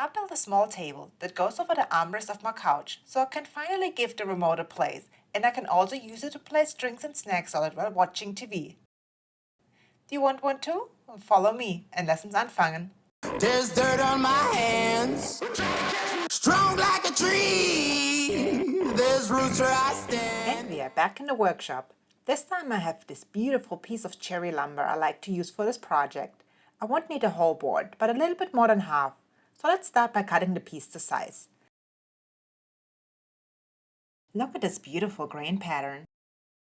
I built a small table that goes over the armrest of my couch so I can finally give the remote a place, and I can also use it to place drinks and snacks on it while watching TV. Do you want one too? Follow me and lessons anfangen. There's dirt on my hands, strong like a tree. There's roots where I stand. And we are back in the workshop. This time I have this beautiful piece of cherry lumber I like to use for this project. I won't need a whole board, but a little bit more than half. So let's start by cutting the piece to size. Look at this beautiful grain pattern.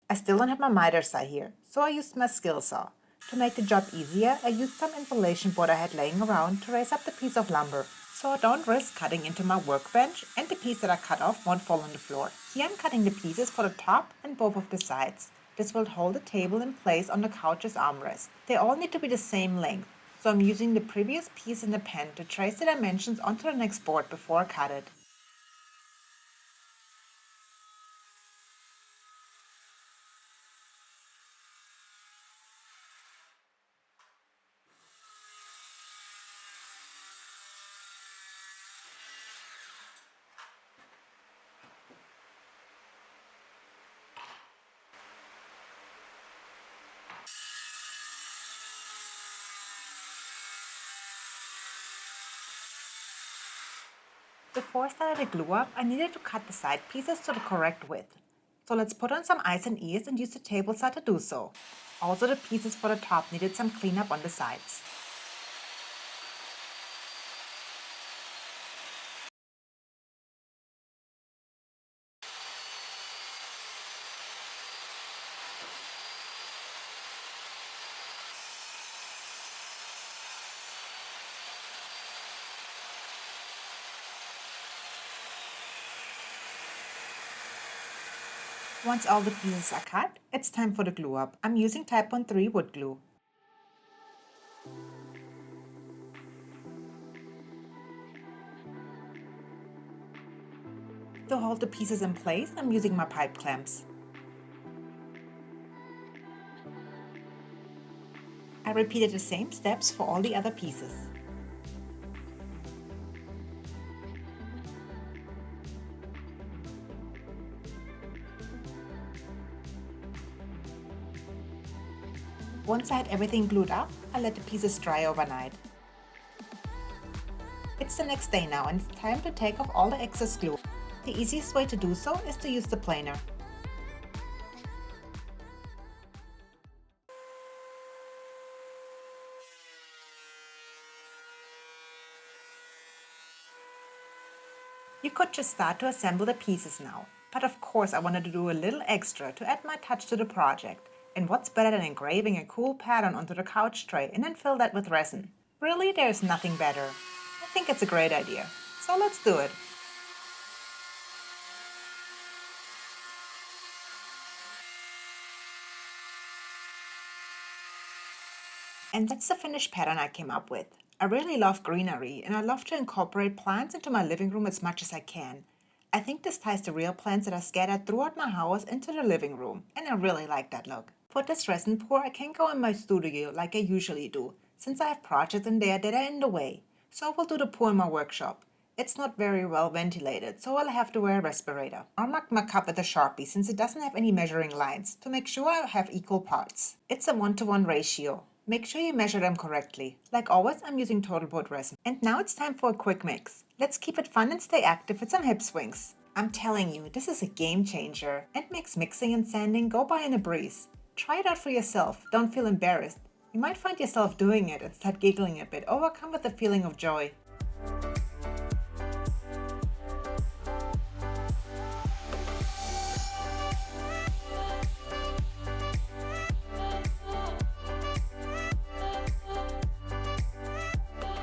I still don't have my miter saw here, so I used my skill saw. To make the job easier, I used some insulation board I had laying around to raise up the piece of lumber, so I don't risk cutting into my workbench and the piece that I cut off won't fall on the floor. Here I'm cutting the pieces for the top and both of the sides. This will hold the table in place on the couch's armrest. They all need to be the same length, so I'm using the previous piece in the pen to trace the dimensions onto the next board before I cut it. Before I started the glue up, I needed to cut the side pieces to the correct width. So let's put on some eyes and ears and use the table saw to do so. Also the pieces for the top needed some cleanup on the sides. Once all the pieces are cut, it's time for the glue up. I'm using type 1-3 wood glue. To hold the pieces in place, I'm using my pipe clamps. I repeated the same steps for all the other pieces. Once I had everything glued up, I let the pieces dry overnight. It's the next day now and it's time to take off all the excess glue. The easiest way to do so is to use the planer. You could just start to assemble the pieces now, but of course I wanted to do a little extra to add my touch to the project. And what's better than engraving a cool pattern onto the couch tray and then fill that with resin? Really, there's nothing better. I think it's a great idea, so let's do it. And that's the finished pattern I came up with. I really love greenery and I love to incorporate plants into my living room as much as I can. I think this ties the real plants that are scattered throughout my house into the living room, and I really like that look. For this resin pour, I can't go in my studio like I usually do, since I have projects in there that are in the way. So I will do the pour in my workshop. It's not very well ventilated, so I'll have to wear a respirator. I'll mark my cup with a Sharpie since it doesn't have any measuring lines to make sure I have equal parts. It's a 1-to-1 ratio. Make sure you measure them correctly. Like always, I'm using total wood resin. And now it's time for a quick mix. Let's keep it fun and stay active with some hip swings. I'm telling you, this is a game changer and makes mixing and sanding go by in a breeze. Try it out for yourself. Don't feel embarrassed. You might find yourself doing it and start giggling a bit, overcome with a feeling of joy.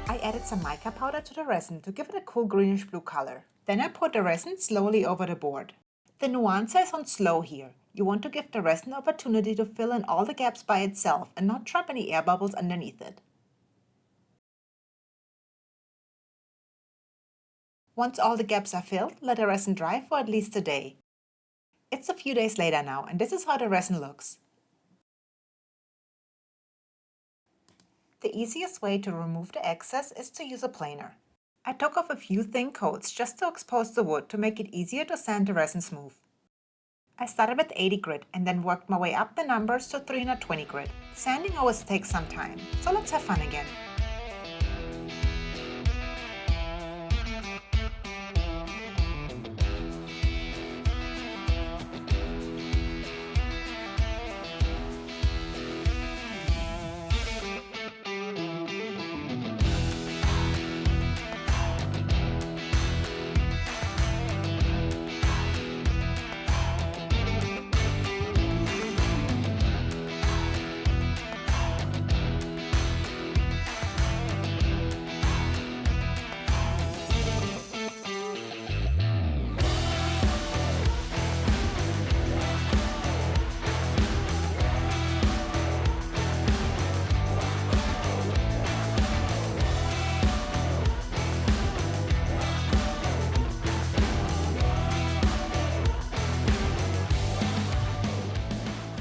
I added some mica powder to the resin to give it a cool greenish blue color. Then I poured the resin slowly over the board. The nuance is on slow here. You want to give the resin opportunity to fill in all the gaps by itself and not trap any air bubbles underneath it. Once all the gaps are filled, let the resin dry for at least a day. It's a few days later now, and this is how the resin looks. The easiest way to remove the excess is to use a planer. I took off a few thin coats just to expose the wood to make it easier to sand the resin smooth. I started with 80 grit and then worked my way up the numbers to 320 grit. Sanding always takes some time, so let's have fun again.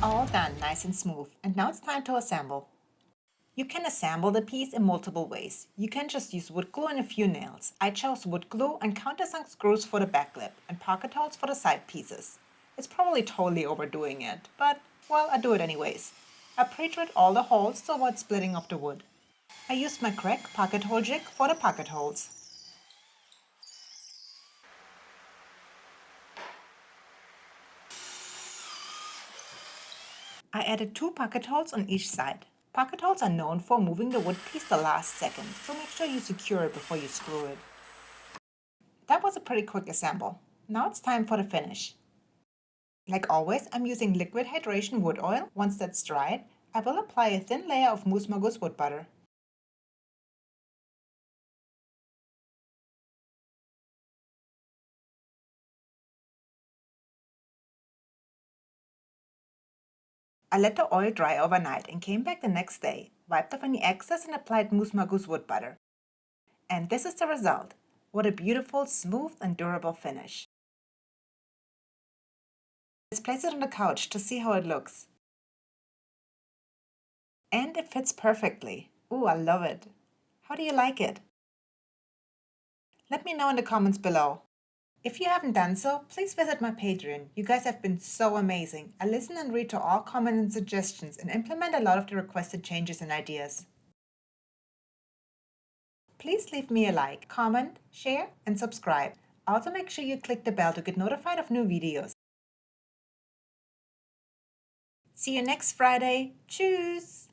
All done, nice and smooth, and now it's time to assemble. You can assemble the piece in multiple ways. You can just use wood glue and a few nails. I chose wood glue and countersunk screws for the back lip and pocket holes for the side pieces. It's probably totally overdoing it, but, well, I do it anyways. I pre-drilled all the holes to avoid splitting of the wood. I used my crack pocket hole jig for the pocket holes. I added 2 pocket holes on each side. Pocket holes are known for moving the wood piece the last second, so make sure you secure it before you screw it. That was a pretty quick assemble. Now it's time for the finish. Like always, I'm using liquid hydration wood oil. Once that's dried, I will apply a thin layer of Moose Magus wood butter. I let the oil dry overnight and came back the next day, wiped off any excess and applied Moose Magus wood butter. And this is the result. What a beautiful, smooth and durable finish. Let's place it on the couch to see how it looks. And it fits perfectly. Ooh, I love it. How do you like it? Let me know in the comments below. If you haven't done so, please visit my Patreon. You guys have been so amazing. I listen and read to all comments and suggestions and implement a lot of the requested changes and ideas. Please leave me a like, comment, share, and subscribe. Also make sure you click the bell to get notified of new videos. See you next Friday. Tschüss!